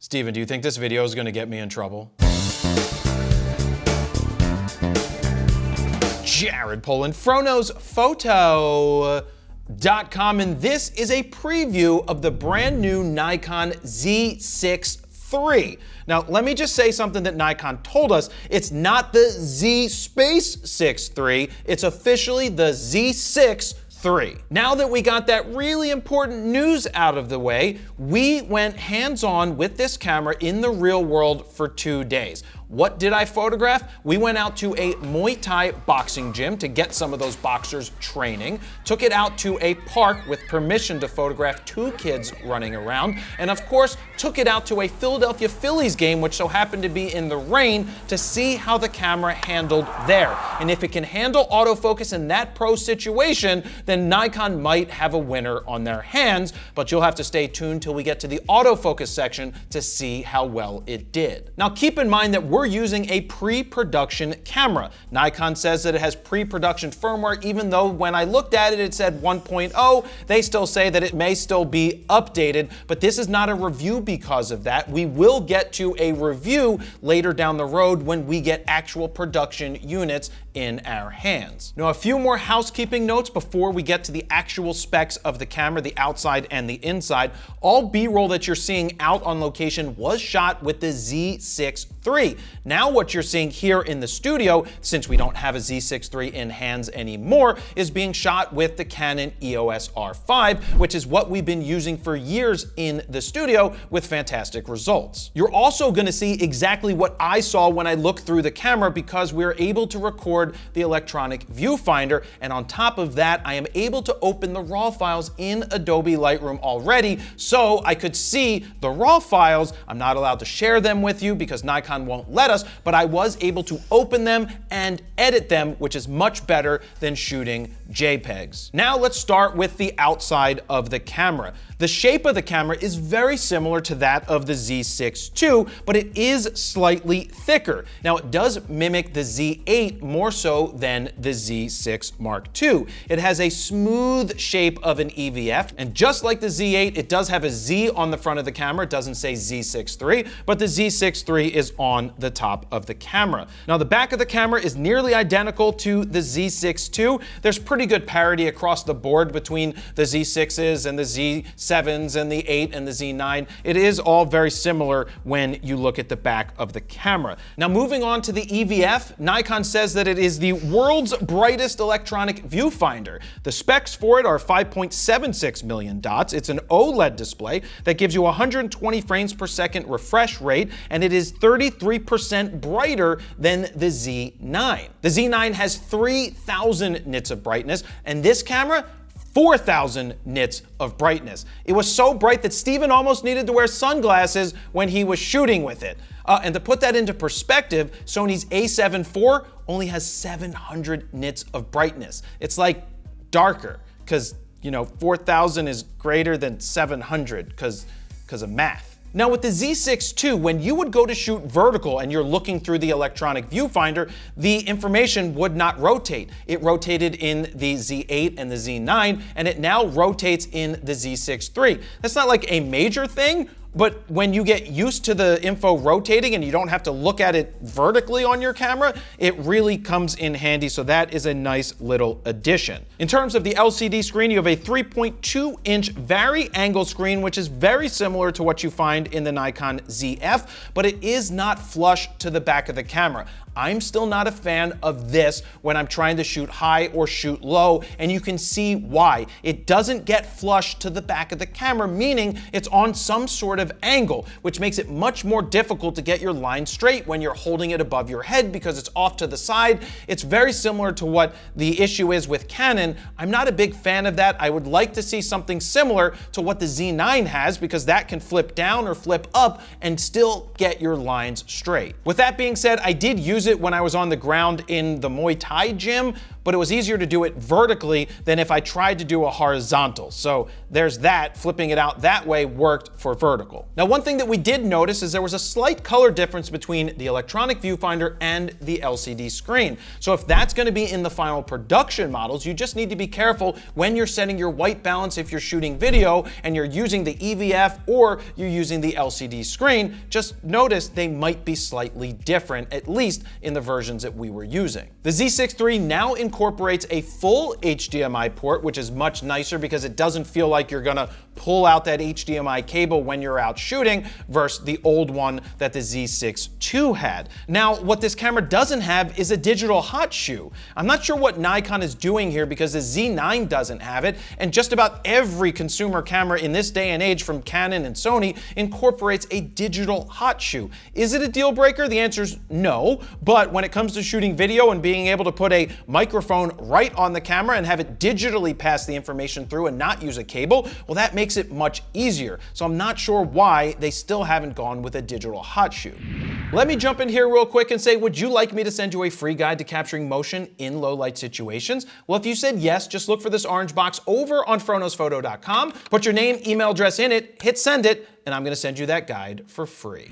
Steven, do you think this video is gonna get me in trouble? Jared Polin, FroKnowsPhoto.com, and this is a preview of the brand new Nikon Z6 III. Now, let me just say something that Nikon told us. It's not the Z6 III, it's officially the Z6 III. Now that we got that really important news out of the way, we went hands-on with this camera in the real world for 2 days. What did I photograph? We went out to a Muay Thai boxing gym to get some of those boxers training, took it out to a park with permission to photograph 2 kids running around, and of course, took it out to a Philadelphia Phillies game, which so happened to be in the rain, to see how the camera handled there. And if it can handle autofocus in that pro situation, then Nikon might have a winner on their hands, but you'll have to stay tuned till we get to the autofocus section to see how well it did. Now, keep in mind that we're using a pre-production camera. Nikon says that it has pre-production firmware, even though when I looked at it, it said 1.0. They still say that it may still be updated, but this is not a review because of that. We will get to a review later down the road when we get actual production units in our hands. Now, a few more housekeeping notes before we get to the actual specs of the camera, the outside and the inside. All B-roll that you're seeing out on location was shot with the Z6 III. Now what you're seeing here in the studio, since we don't have a Z6 III in hands anymore, is being shot with the Canon EOS R5, which is what we've been using for years in the studio with fantastic results. You're also gonna see exactly what I saw when I looked through the camera because we're able to record the electronic viewfinder, and on top of that, I am able to open the RAW files in Adobe Lightroom already, so I could see the RAW files. I'm not allowed to share them with you because Nikon won't let us, but I was able to open them and edit them, which is much better than shooting JPEGs. Now let's start with the outside of the camera. The shape of the camera is very similar to that of the Z6 II, but it is slightly thicker. Now it does mimic the Z8 more so than the Z6 Mark II. It has a smooth shape of an EVF, and just like the Z8, it does have a Z on the front of the camera. It doesn't say Z6 III, but the Z6 III is on the top of the camera. Now the back of the camera is nearly identical to the Z6 II. There's pretty good parity across the board between the Z6s and the Z7s and the 8 and the Z9. It is all very similar when you look at the back of the camera. Now moving on to the EVF, Nikon says that it is the world's brightest electronic viewfinder. The specs for it are 5.76 million dots. It's an OLED display that gives you 120 frames per second refresh rate, and it is 33% brighter than the Z9. The Z9 has 3,000 nits of brightness, and this camera, 4,000 nits of brightness. It was so bright that Steven almost needed to wear sunglasses when he was shooting with it. And to put that into perspective, Sony's a7 IV only has 700 nits of brightness. It's like darker, because 4,000 is greater than 700 because of math. Now with the Z6 II, when you would go to shoot vertical and you're looking through the electronic viewfinder, the information would not rotate. It rotated in the Z8 and the Z9, and it now rotates in the Z6 III. That's not like a major thing, but when you get used to the info rotating and you don't have to look at it vertically on your camera, it really comes in handy, so that is a nice little addition. In terms of the LCD screen, you have a 3.2-inch vari-angle screen, which is very similar to what you find in the Nikon ZF, but it is not flush to the back of the camera. I'm still not a fan of this when I'm trying to shoot high or shoot low, and you can see why. It doesn't get flush to the back of the camera, meaning it's on some sort of angle, which makes it much more difficult to get your line straight when you're holding it above your head because it's off to the side. It's very similar to what the issue is with Canon. I'm not a big fan of that. I would like to see something similar to what the Z9 has, because that can flip down or flip up and still get your lines straight. With that being said, I did use it when I was on the ground in the Muay Thai gym, but it was easier to do it vertically than if I tried to do a horizontal. So there's that. Flipping it out that way worked for vertical. monofocal. Now, one thing that we did notice is there was a slight color difference between the electronic viewfinder and the LCD screen. So if that's going to be in the final production models, you just need to be careful when you're setting your white balance if you're shooting video and you're using the EVF or you're using the LCD screen. Just notice they might be slightly different, at least in the versions that we were using. The Z6 III now incorporates a full HDMI port, which is much nicer because it doesn't feel like you're gonna pull out that HDMI cable when you're out shooting versus the old one that the Z6 II had. Now, what this camera doesn't have is a digital hot shoe. I'm not sure what Nikon is doing here because the Z9 doesn't have it, and just about every consumer camera in this day and age from Canon and Sony incorporates a digital hot shoe. Is it a deal breaker? The answer is no, but when it comes to shooting video and being able to put a microphone right on the camera and have it digitally pass the information through and not use a cable, well, that makes it much easier. So I'm not sure why they still haven't gone with a digital hot shoe. Let me jump in here real quick and say, would you like me to send you a free guide to capturing motion in low light situations? Well, if you said yes, just look for this orange box over on froknosphoto.com, put your name, email address in it, hit send it, and I'm gonna send you that guide for free.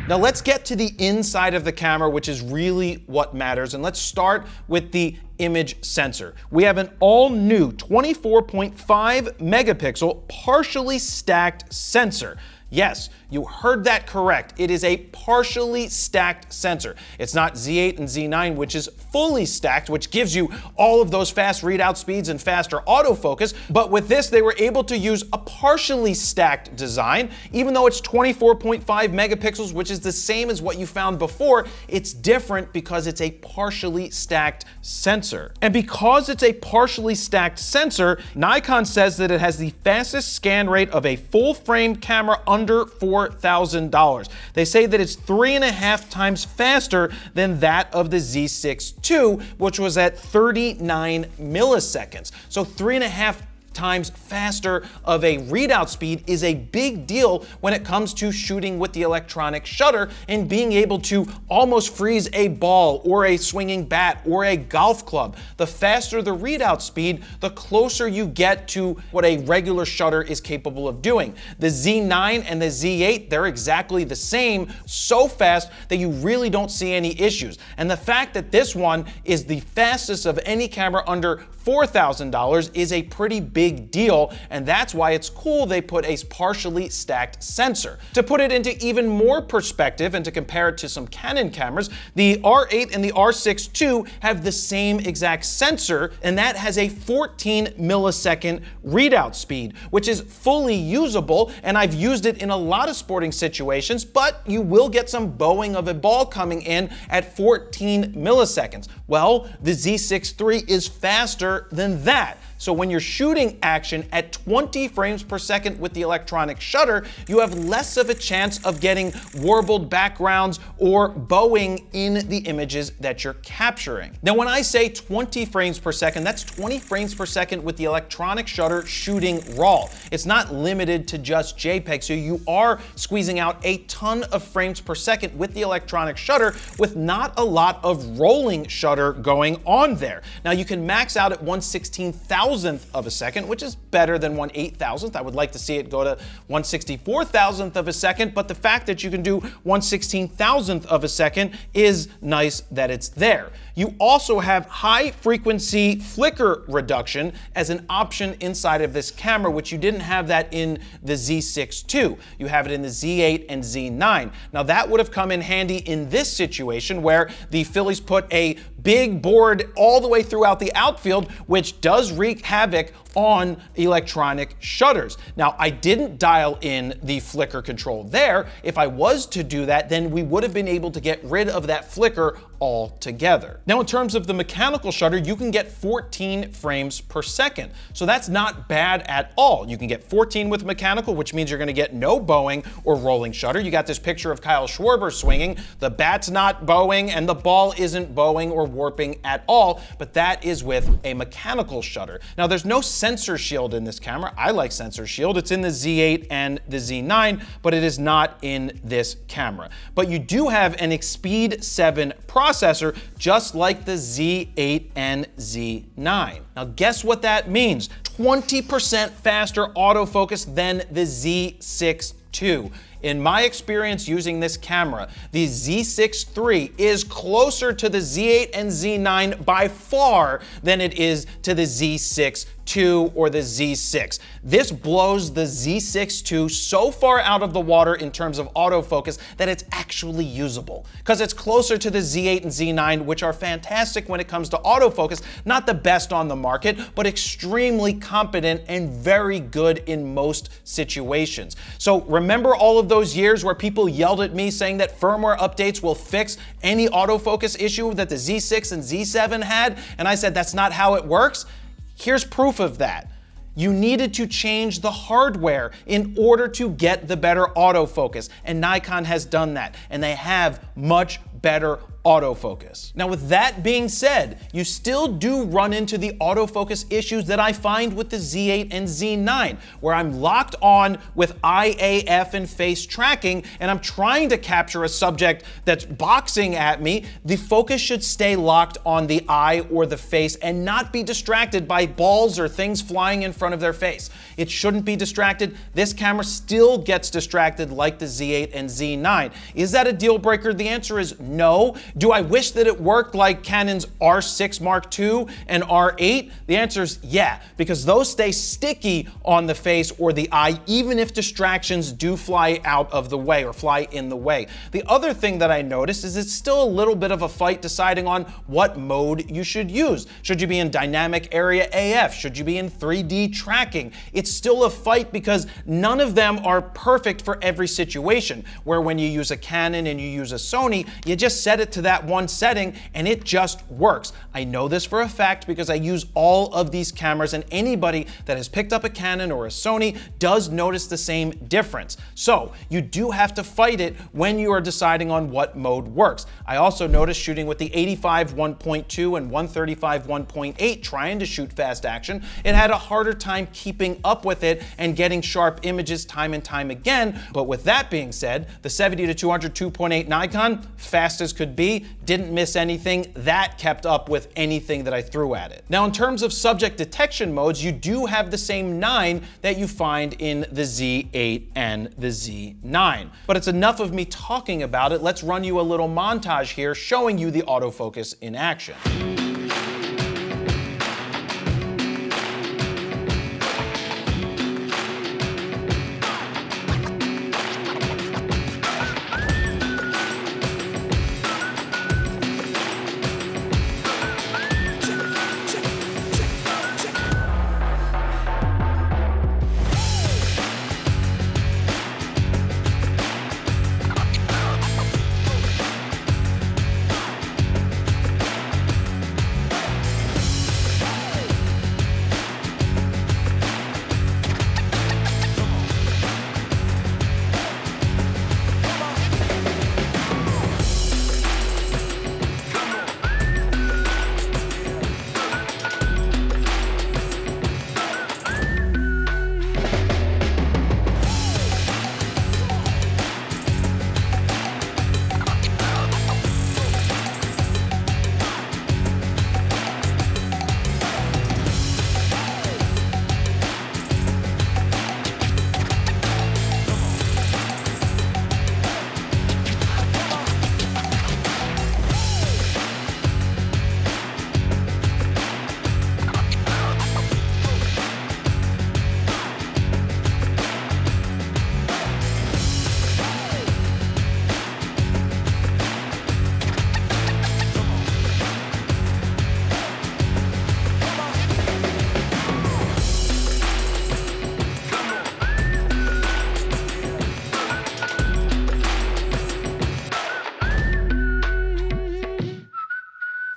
Now let's get to the inside of the camera, which is really what matters, and let's start with the image sensor. We have an all-new 24.5 megapixel partially stacked sensor. Yes, you heard that correct. It is a partially stacked sensor. It's not Z8 and Z9, which is fully stacked, which gives you all of those fast readout speeds and faster autofocus. But with this, they were able to use a partially stacked design. Even though it's 24.5 megapixels, which is the same as what you found before, it's different because it's a partially stacked sensor. And because it's a partially stacked sensor, Nikon says that it has the fastest scan rate of a full-frame camera under $4,000. They say that it's 3.5 times faster than that of the Z6 II, which was at 39 milliseconds. So 3.5 times faster of a readout speed is a big deal when it comes to shooting with the electronic shutter and being able to almost freeze a ball or a swinging bat or a golf club. The faster the readout speed, the closer you get to what a regular shutter is capable of doing. The Z9 and the Z8, they're exactly the same, so fast that you really don't see any issues. And the fact that this one is the fastest of any camera under $4,000 is a pretty big deal, and that's why it's cool they put a partially stacked sensor. To put it into even more perspective and to compare it to some Canon cameras, the R8 and the R6 II have the same exact sensor, and that has a 14 millisecond readout speed, which is fully usable, and I've used it in a lot of sporting situations, but you will get some bowing of a ball coming in at 14 milliseconds. Well, the Z6 III is faster than that. So when you're shooting action at 20 frames per second with the electronic shutter, you have less of a chance of getting warbled backgrounds or bowing in the images that you're capturing. Now, when I say 20 frames per second, that's 20 frames per second with the electronic shutter shooting RAW. It's not limited to just JPEG, so you are squeezing out a ton of frames per second with the electronic shutter with not a lot of rolling shutter going on there. Now, you can max out at 1/16,000th of a second, which is better than 1/8,000th. I would like to see it go to 1/64,000th of a second, but the fact that you can do 1/16,000th of a second is nice that it's there. You also have high frequency flicker reduction as an option inside of this camera, which you didn't have that in the Z6 II. You have it in the Z8 and Z9. Now that would have come in handy in this situation where the Phillies put a big board all the way throughout the outfield, which does wreak havoc on electronic shutters. Now, I didn't dial in the flicker control there. If I was to do that, then we would have been able to get rid of that flicker altogether. Now, in terms of the mechanical shutter, you can get 14 frames per second. So that's not bad at all. You can get 14 with mechanical, which means you're gonna get no bowing or rolling shutter. You got this picture of Kyle Schwarber swinging. The bat's not bowing and the ball isn't bowing or warping at all, but that is with a mechanical shutter. Now, there's no sensor shield in this camera. I like sensor shield. It's in the Z8 and the Z9, but it is not in this camera. But you do have an Expeed 7 processor, just like the Z8 and Z9. Now, guess what that means? 20% faster autofocus than the Z6 II. In my experience using this camera, the Z6 III is closer to the Z8 and Z9 by far than it is to the Z6 II or the Z6. This blows the Z6 II so far out of the water in terms of autofocus that it's actually usable, because it's closer to the Z8 and Z9, which are fantastic when it comes to autofocus, not the best on the market, but extremely competent and very good in most situations. So remember all of those years where people yelled at me saying that firmware updates will fix any autofocus issue that the Z6 and Z7 had? And I said, that's not how it works. Here's proof of that. You needed to change the hardware in order to get the better autofocus, and Nikon has done that, and they have much better autofocus. Now, with that being said, you still do run into the autofocus issues that I find with the Z8 and Z9, where I'm locked on with IAF and face tracking, and I'm trying to capture a subject that's boxing at me. The focus should stay locked on the eye or the face and not be distracted by balls or things flying in front of their face. It shouldn't be distracted. This camera still gets distracted like the Z8 and Z9. Is that a deal breaker? The answer is no. Do I wish that it worked like Canon's R6 Mark II and R8? The answer is yeah, because those stay sticky on the face or the eye, even if distractions do fly out of the way or fly in the way. The other thing that I noticed is it's still a little bit of a fight deciding on what mode you should use. Should you be in dynamic area AF? Should you be in 3D tracking? It's still a fight because none of them are perfect for every situation, where when you use a Canon and you use a Sony, you just set it to that one setting and it just works. I know this for a fact because I use all of these cameras, and anybody that has picked up a Canon or a Sony does notice the same difference. So you do have to fight it when you are deciding on what mode works. I also noticed shooting with the 85 1.2 and 135 1.8, trying to shoot fast action, it had a harder time keeping up with it and getting sharp images time and time again. But with that being said, the 70 to 200 2.8 Nikon, fast as could be, didn't miss anything. That kept up with anything that I threw at it. Now, in terms of subject detection modes, you do have the same 9 that you find in the Z8 and the Z9. But it's enough of me talking about it. Let's run you a little montage here showing you the autofocus in action.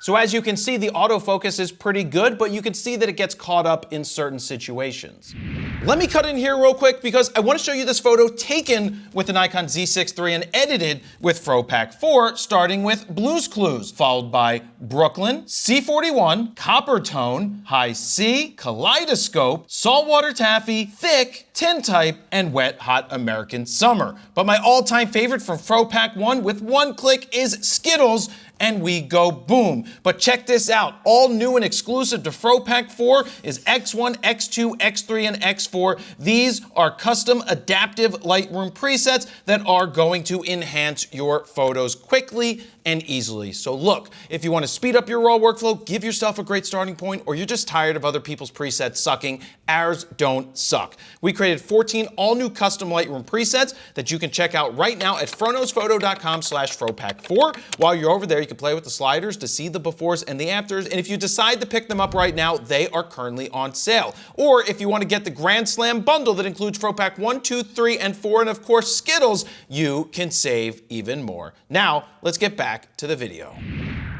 So as you can see, the autofocus is pretty good, but you can see that it gets caught up in certain situations. Let me cut in here real quick because I want to show you this photo taken with the Nikon Z6 III and edited with FroPack 4, starting with Blue's Clues, followed by Brooklyn, C41, Copper Tone, High C, Kaleidoscope, Saltwater Taffy, Thick, Tintype, and Wet Hot American Summer. But my all-time favorite from FroPack 1 with one click is Skittles, and we go boom. But check this out, all new and exclusive to FroPack 4 is X1, X2, X3, and X4. These are custom adaptive Lightroom presets that are going to enhance your photos quickly and easily. So look, if you want to speed up your raw workflow, give yourself a great starting point, or you're just tired of other people's presets sucking, ours don't suck. We created 14 all-new custom Lightroom presets that you can check out right now at froknowsphoto.com/FroPack4. While you're over there, you can play with the sliders to see the befores and the afters, and if you decide to pick them up right now, they are currently on sale. Or if you want to get the Grand Slam bundle that includes FroPack 1, 2, 3, and 4, and of course Skittles, you can save even more. Now, let's get back to the video.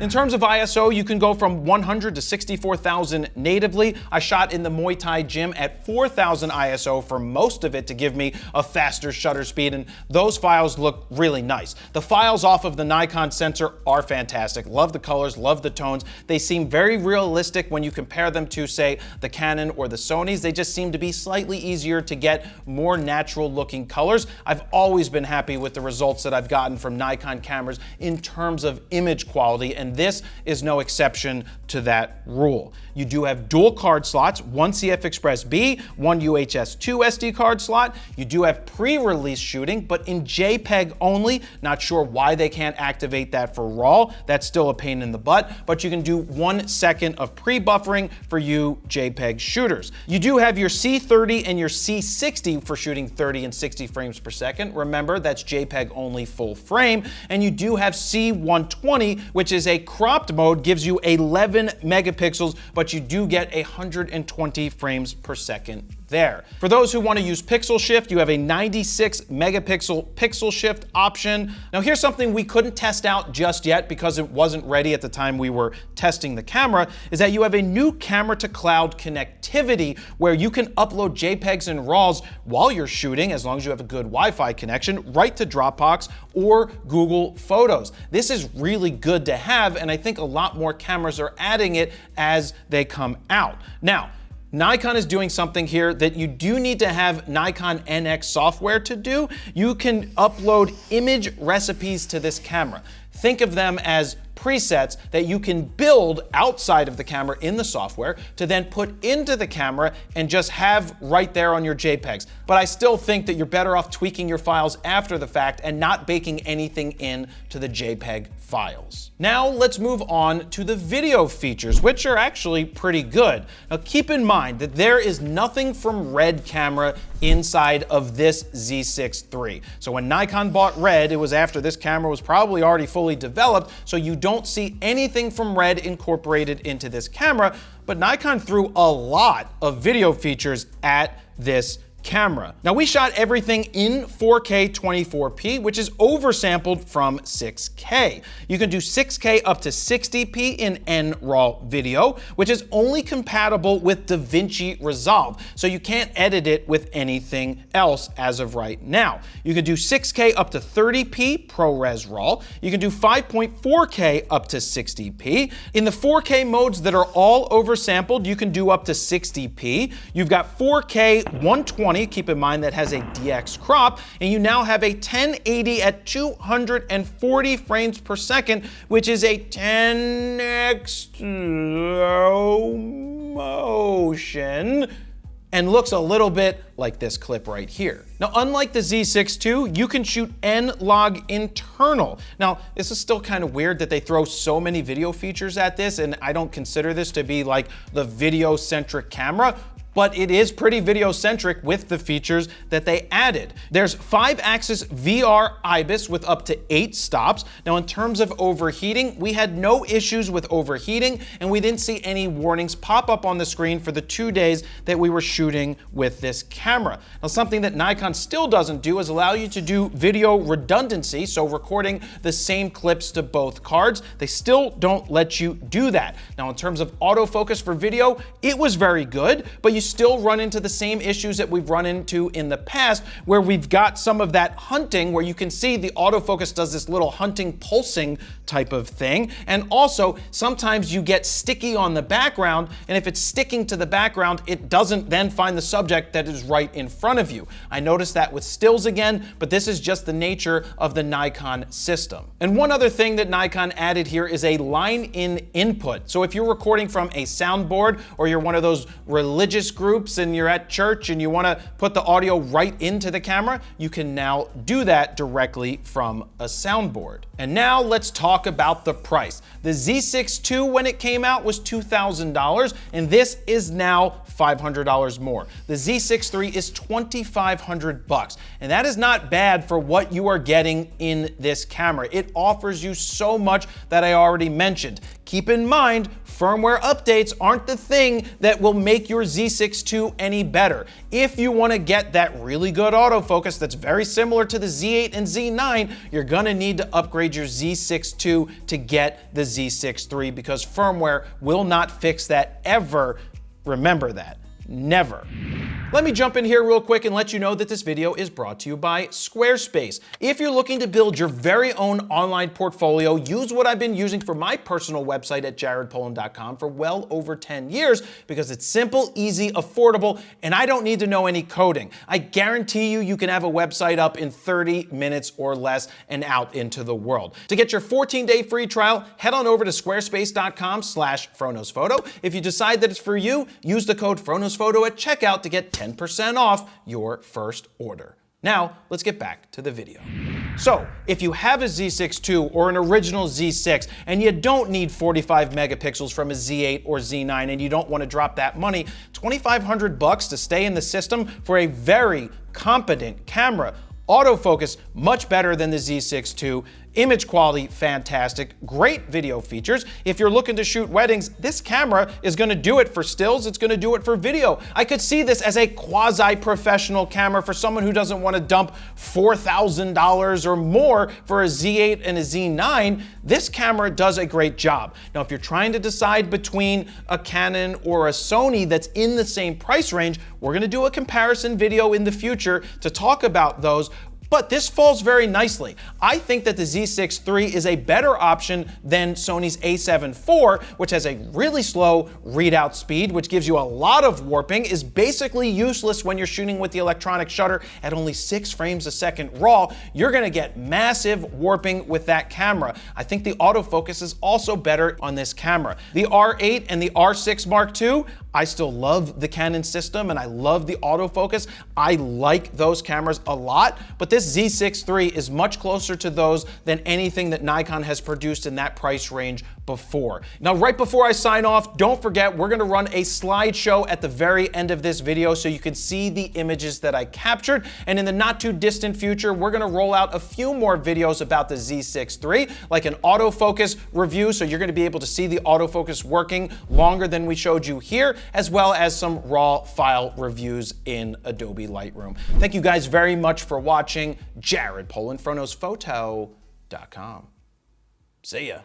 In terms of ISO, you can go from 100 to 64,000 natively. I shot in the Muay Thai gym at 4,000 ISO for most of it to give me a faster shutter speed, and those files look really nice. The files off of the Nikon sensor are fantastic. Love the colors, love the tones. They seem very realistic when you compare them to, say, the Canon or the Sonys. They just seem to be slightly easier to get more natural looking colors. I've always been happy with the results that I've gotten from Nikon cameras in terms of image quality, and this is no exception to that rule. You do have dual card slots, one CF Express B, one UHS-2 SD card slot. You do have pre-release shooting, but in JPEG only. Not sure why they can't activate that for RAW. That's still a pain in the butt, but you can do 1 second of pre-buffering for you JPEG shooters. You do have your C30 and your C60 for shooting 30 and 60 frames per second. Remember, that's JPEG only full frame. And you do have C120, which is a cropped mode, gives you 11 megapixels, but you do get 120 frames per second there. For those who want to use pixel shift, you have a 96 megapixel pixel shift option. Now here's something we couldn't test out just yet because it wasn't ready at the time we were testing the camera, is that you have a new camera to cloud connectivity where you can upload JPEGs and RAWs while you're shooting, as long as you have a good Wi-Fi connection, right to Dropbox or Google Photos. This is really good to have, and I think a lot more cameras are adding it as they come out. Now, Nikon is doing something here that you do need to have Nikon NX software to do. You can upload image recipes to this camera. Think of them as presets that you can build outside of the camera in the software to then put into the camera and just have right there on your JPEGs. But I still think that you're better off tweaking your files after the fact and not baking anything in to the JPEG files. Now let's move on to the video features, which are actually pretty good. Now keep in mind that there is nothing from Red camera inside of this Z6 III. So when Nikon bought Red, it was after this camera was probably already fully developed, so you don't see anything from Red incorporated into this camera, but Nikon threw a lot of video features at this camera. Now we shot everything in 4K 24p, which is oversampled from 6K. You can do 6K up to 60p in NRAW video, which is only compatible with DaVinci Resolve, so you can't edit it with anything else as of right now. You can do 6K up to 30p ProRes RAW. You can do 5.4K up to 60p. In the 4K modes that are all oversampled, you can do up to 60p. You've got 4K 120. Keep in mind that has a DX crop, and you now have a 1080 at 240 frames per second, which is a 10x slow motion, and looks a little bit like this clip right here. Now, unlike the Z6 II, you can shoot N-Log internal. Now, this is still kind of weird that they throw so many video features at this, and I don't consider this to be like the video-centric camera, but it is pretty video-centric with the features that they added. There's 5-axis VR IBIS with up to 8 stops. Now, in terms of overheating, we had no issues with overheating, and we didn't see any warnings pop up on the screen for the 2 days that we were shooting with this camera. Now, something that Nikon still doesn't do is allow you to do video redundancy, so recording the same clips to both cards. They still don't let you do that. Now, in terms of autofocus for video, it was very good, but you you still run into the same issues that we've run into in the past, where we've got some of that hunting, where you can see the autofocus does this little hunting pulsing type of thing. And also, sometimes you get sticky on the background, and if it's sticking to the background, it doesn't then find the subject that is right in front of you. I noticed that with stills again, but this is just the nature of the Nikon system. And one other thing that Nikon added here is a line-in input. So if you're recording from a soundboard, or you're one of those religious groups and you're at church and you want to put the audio right into the camera, you can now do that directly from a soundboard. And now let's talk about the price. The Z6 II, when it came out, was $2,000, and this is now $500 more. The Z6 III is $2,500, and that is not bad for what you are getting in this camera. It offers you so much that I already mentioned. Keep in mind, firmware updates aren't the thing that will make your Z6 II any better. If you want to get that really good autofocus that's very similar to the Z8 and Z9, you're going to need to upgrade your Z6 II to get the Z6 III, because firmware will not fix that ever. Remember that. Never. Let me jump in here real quick and let you know that this video is brought to you by Squarespace. If you're looking to build your very own online portfolio, use what I've been using for my personal website at jaredpolin.com for well over 10 years, because it's simple, easy, affordable, and I don't need to know any coding. I guarantee you can have a website up in 30 minutes or less and out into the world. To get your 14-day free trial, head on over to squarespace.com/FronosPhoto. If you decide that it's for you, use the code FronosPhoto at checkout to get 10% off your first order. Now, let's get back to the video. So, if you have a Z6 II or an original Z6 and you don't need 45 megapixels from a Z8 or Z9 and you don't want to drop that money, $2,500 to stay in the system for a very competent camera. Autofocus, much better than the Z6 II. Image quality, fantastic. Great video features. If you're looking to shoot weddings, this camera is going to do it for stills. It's going to do it for video. I could see this as a quasi-professional camera for someone who doesn't want to dump $4,000 or more for a Z8 and a Z9. This camera does a great job. Now, if you're trying to decide between a Canon or a Sony that's in the same price range, we're going to do a comparison video in the future to talk about those. But this falls very nicely. I think that the Z6 III is a better option than Sony's A7 IV, which has a really slow readout speed, which gives you a lot of warping, is basically useless when you're shooting with the electronic shutter at only 6 frames a second raw. You're gonna get massive warping with that camera. I think the autofocus is also better on this camera. The R8 and the R6 Mark II, I still love the Canon system and I love the autofocus. I like those cameras a lot, but this Z6 III is much closer to those than anything that Nikon has produced in that price range before. Now, right before I sign off, don't forget, we're gonna run a slideshow at the very end of this video so you can see the images that I captured. And in the not too distant future, we're gonna roll out a few more videos about the Z6 III, like an autofocus review, so you're gonna be able to see the autofocus working longer than we showed you here, as well as some raw file reviews in Adobe Lightroom. Thank you guys very much for watching. Jared Polin, FronosPhoto.com. See ya.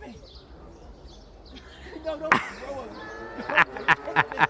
me. No, don't throw it.